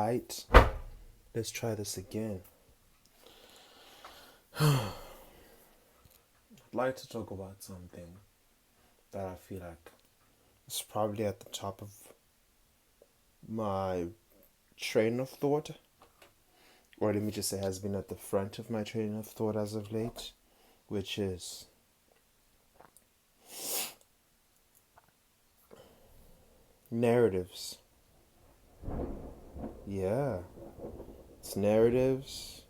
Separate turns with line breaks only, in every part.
Right, let's try this again. I'd like to talk about something that I feel like is probably at the top of my train of thought, or let me just say has been at the front of my train of thought as of late, which is narratives. Yeah, it's narratives,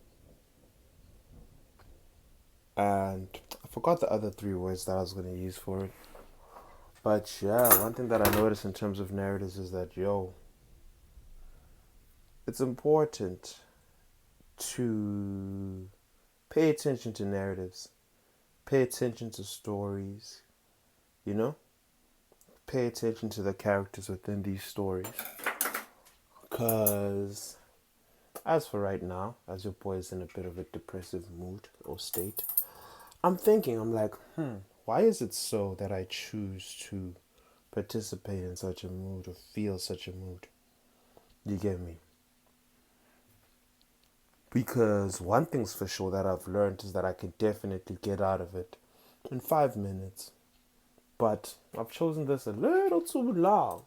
and I forgot the other three words that I was going to use for it. But yeah, one thing that I noticed in terms of narratives is that, it's important to pay attention to narratives, pay attention to stories, you know? Pay attention to the characters within these stories. Because, as for right now, as your boy is in a bit of a depressive mood or state, I'm like, why is it so that I choose to participate in such a mood or feel such a mood? You get me? Because one thing's for sure that I've learned is that I can definitely get out of it in 5 minutes. But I've chosen this a little too long.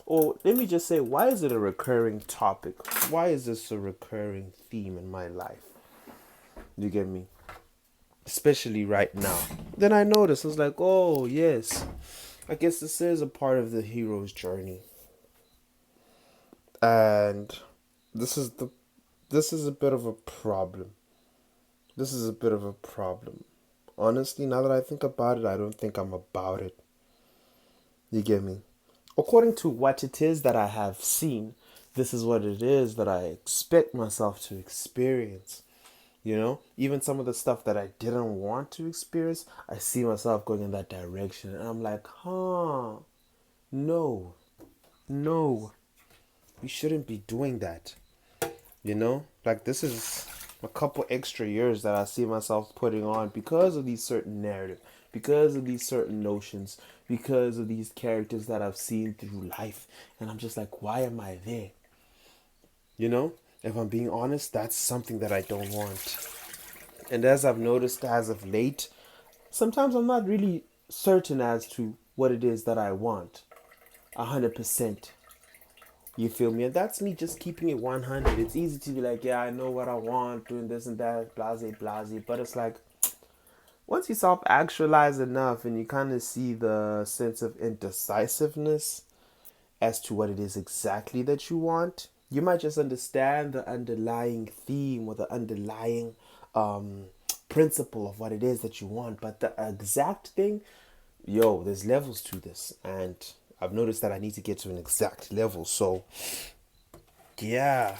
Or let me just say, why is it a recurring topic? Why is this a recurring theme in my life? You get me? Especially right now. Then I noticed, I was like, oh, yes. I guess this is a part of the hero's journey. And this is the this is a bit of a problem. This is a bit of a problem. Honestly, now that I think about it, I don't think I'm about it. You get me? According to what it is that I have seen, this is what it is that I expect myself to experience. Even some of the stuff that I didn't want to experience, I see myself going in that direction. And I'm like, no, no, we shouldn't be doing that. Like this is a couple extra years that I see myself putting on because of these certain narrative, because of these certain notions, because of these characters that I've seen through life. And I'm just like, why am I there? If I'm being honest, that's something that I don't want. And as I've noticed as of late, sometimes I'm not really certain as to what it is that I want. 100%. You feel me? And that's me just keeping it 100. It's easy to be like, yeah, I know what I want, doing this and that, blase, blase. But it's like, once you self actualize enough and you kind of see the sense of indecisiveness as to what it is exactly that you want, you might just understand the underlying theme or the underlying principle of what it is that you want. But the exact thing, there's levels to this. And I've noticed that I need to get to an exact level. So, yeah.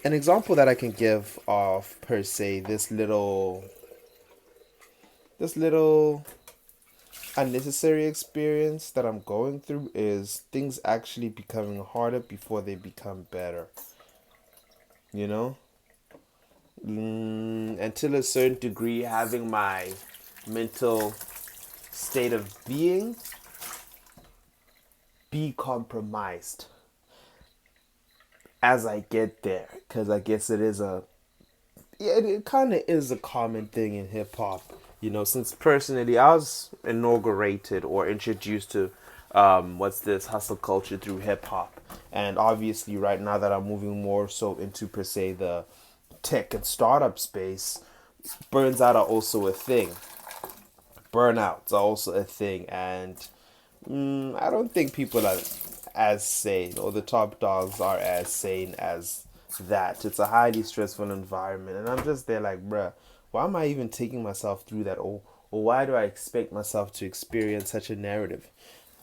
An example that I can give of, per se, this little unnecessary experience that I'm going through is things actually becoming harder before they become better. You know? Until a certain degree, having my mental state of being be compromised as I get there. Because I guess it kind of is a common thing in hip hop. Since personally I was inaugurated or introduced to what's this hustle culture through hip hop, and obviously right now that I'm moving more so into per se the tech and startup space, burns out are also a thing. Burnouts are also a thing, and I don't think people are as sane, or the top dogs are as sane as that. It's a highly stressful environment, and I'm just there like, bruh, why am I even taking myself through that? Or why do I expect myself to experience such a narrative?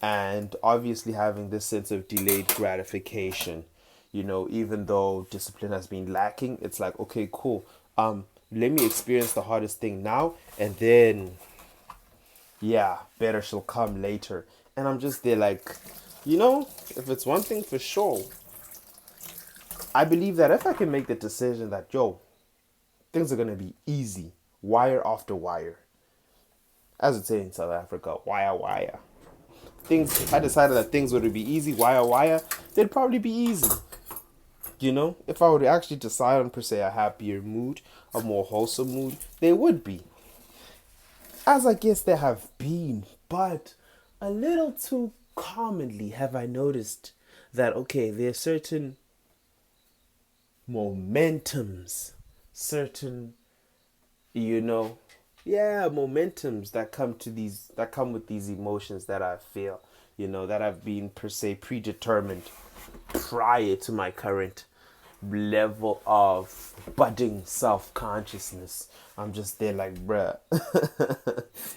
And obviously, having this sense of delayed gratification, even though discipline has been lacking, it's like, okay, cool. Let me experience the hardest thing now, and then yeah, better shall come later. And I'm just there like, if it's one thing for sure, I believe that if I can make the decision that, things are going to be easy, wire after wire. As it's say in South Africa, wire, wire. Things, if I decided that things would be easy, wire, wire, they'd probably be easy. You know, if I were to actually decide on per se a happier mood, a more wholesome mood, they would be. As I guess there have been, but a little too commonly have I noticed that okay, there are certain momentums, certain, you know, yeah, momentums that come with these emotions that I feel, that have been per se predetermined prior to my current level of budding self-consciousness. I'm just there like, bruh.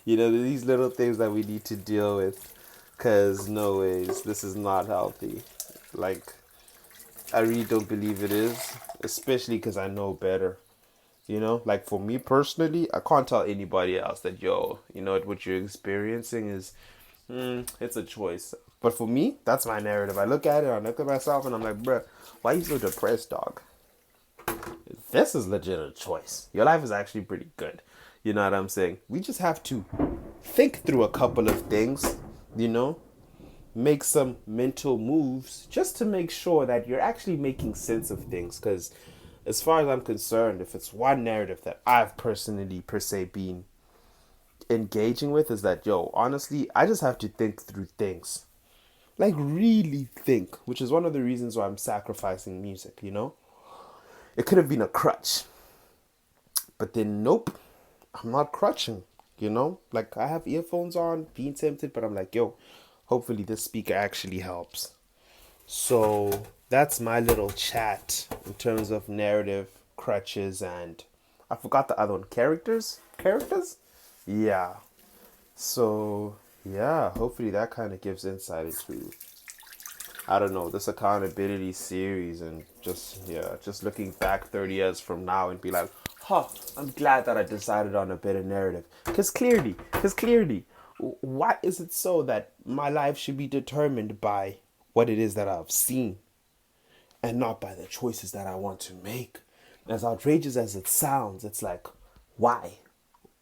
These little things that we need to deal with, because no ways, this is not healthy. Like, I really don't believe it is, especially because I know better. Like for me personally, I can't tell anybody else that, yo, what you're experiencing is, it's a choice. But for me, that's my narrative. I look at it, I look at myself, and I'm like, bruh, why are you so depressed, dog? This is legit a choice. Your life is actually pretty good. You know what I'm saying? We just have to think through a couple of things, you know, make some mental moves just to make sure that you're actually making sense of things. Because as far as I'm concerned, if it's one narrative that I've personally, per se, been engaging with, is that, yo, honestly, I just have to think through things. Like, really think, which is one of the reasons why I'm sacrificing music, It could have been a crutch. But then, nope, I'm not crutching, Like, I have earphones on, being tempted, but I'm like, yo, hopefully this speaker actually helps. So, that's my little chat in terms of narrative, crutches, and I forgot the other one. Characters? Characters? Yeah. So, yeah, hopefully that kind of gives insight into, I don't know, this accountability series, and just looking back 30 years from now and be like, huh, I'm glad that I decided on a better narrative. Because clearly, why is it so that my life should be determined by what it is that I've seen and not by the choices that I want to make? As outrageous as it sounds, it's like, why?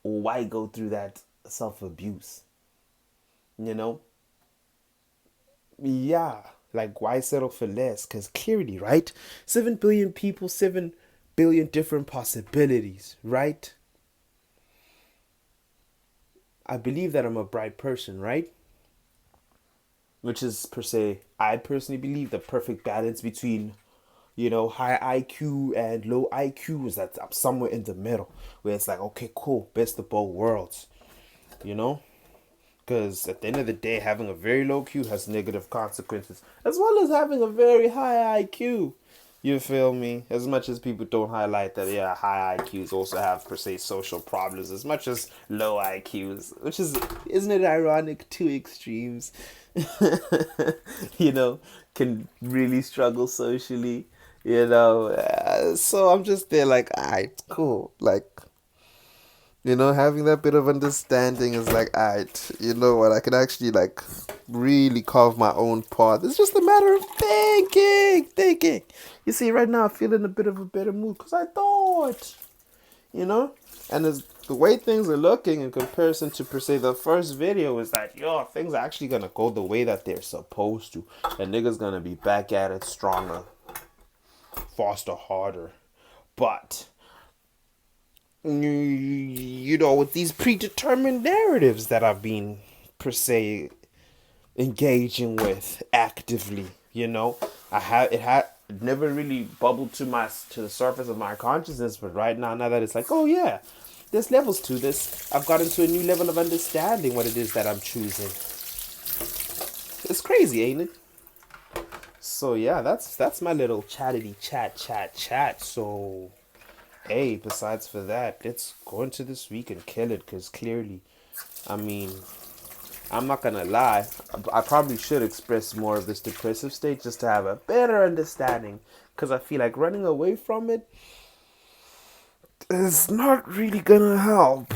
Why go through that self-abuse? You know? Yeah, like why settle for less? Because clearly, right? 7 billion people, 7 billion different possibilities, right? I believe that I'm a bright person, right? Which is, per se, I personally believe the perfect balance between, high IQ and low IQ is that I'm somewhere in the middle where it's like, okay, cool, best of both worlds, you know? Because at the end of the day, having a very low Q has negative consequences, as well as having a very high IQ. You feel me? As much as people don't highlight that, yeah, high IQs also have, per se, social problems, as much as low IQs, which is, isn't it ironic? Two extremes, you know, can really struggle socially, So I'm just there like, alright, cool. Like, having that bit of understanding is like, alright, you know what, I can actually like really carve my own path. It's just a matter of thinking. You see, right now I feel in a bit of a better mood because I thought, and as the way things are looking in comparison to, per se, the first video is that, yo, things are actually gonna go the way that they're supposed to. And niggas gonna be back at it stronger, faster, harder. But with these predetermined narratives that I've been, per se, engaging with actively, it had never really bubbled to the surface of my consciousness, but right now that it's like, oh yeah, there's levels to this. I've gotten to a new level of understanding what it is that I'm choosing. It's crazy, ain't it? So yeah, that's my little chat. So hey, besides for that, let's go into this week and kill it, because clearly, I mean, I'm not gonna lie, I probably should express more of this depressive state just to have a better understanding, because I feel like running away from it is not really gonna help.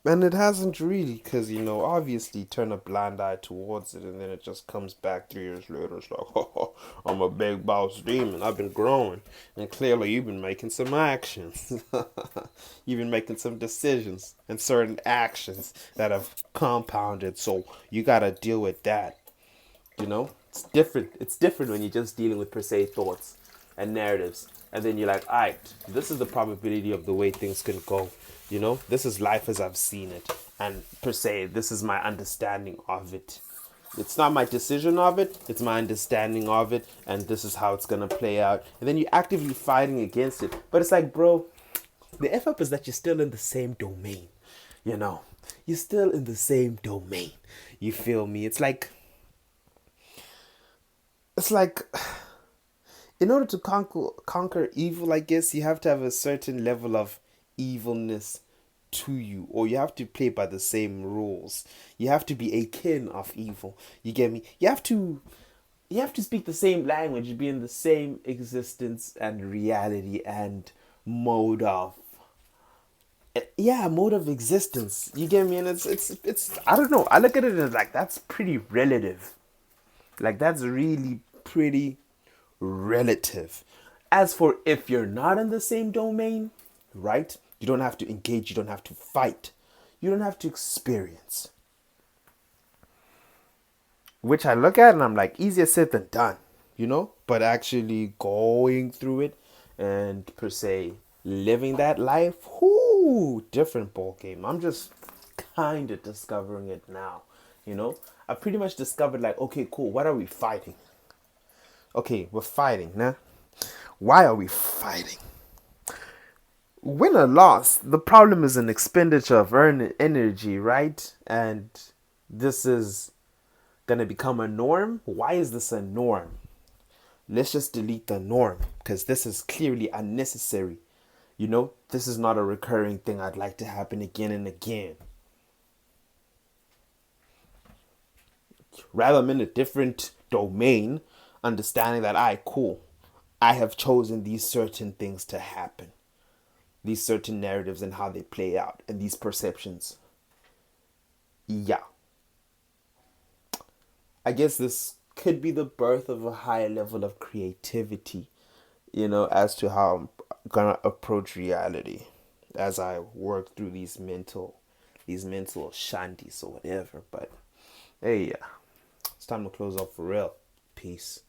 And it hasn't really, because, obviously turn a blind eye towards it, and then it just comes back 3 years later. It's like, oh, I'm a big boss demon. I've been growing. And clearly you've been making some actions. You've been making some decisions and certain actions that have compounded. So you got to deal with that. It's different. It's different when you're just dealing with, per se, thoughts. and narratives. And then you're like, all right, this is the probability of the way things can go. You know, this is life as I've seen it. And per se, this is my understanding of it. It's not my decision of it, it's my understanding of it, and this is how it's gonna play out. And then you're actively fighting against it. But it's like, bro, the F up is that you're still in the same domain. You know, you're still in the same domain. You feel me? It's like in order to conquer evil, I guess you have to have a certain level of evilness to you, or you have to play by the same rules. You have to be a kin of evil. You get me? You have to speak the same language, be in the same existence and reality and mode of mode of existence. You get me? And it's I don't know. I look at it as like that's pretty relative. Like that's really pretty relative. As for if you're not in the same domain, right? You don't have to engage, you don't have to fight. You don't have to experience. Which I look at and I'm like, easier said than done, you know? But actually going through it and per se living that life, whoo, different ball game. I'm just kind of discovering it now, you know? I pretty much discovered like, okay, cool, what are we fighting? Okay, we're fighting, nah? Why are we fighting? Win or loss, the problem is an expenditure of earned energy, right? And this is gonna become a norm. Why is this a norm? Let's just delete the norm because this is clearly unnecessary. You know, this is not a recurring thing I'd like to happen again and again. Rather, I'm in a different domain, understanding that cool, I have chosen these certain things to happen, these certain narratives and how they play out, and these perceptions. Yeah. I guess this could be the birth of a higher level of creativity, you know, as to how I'm gonna approach reality as I work through these mental shanties or whatever. But hey, yeah, it's time to close up for real. Peace.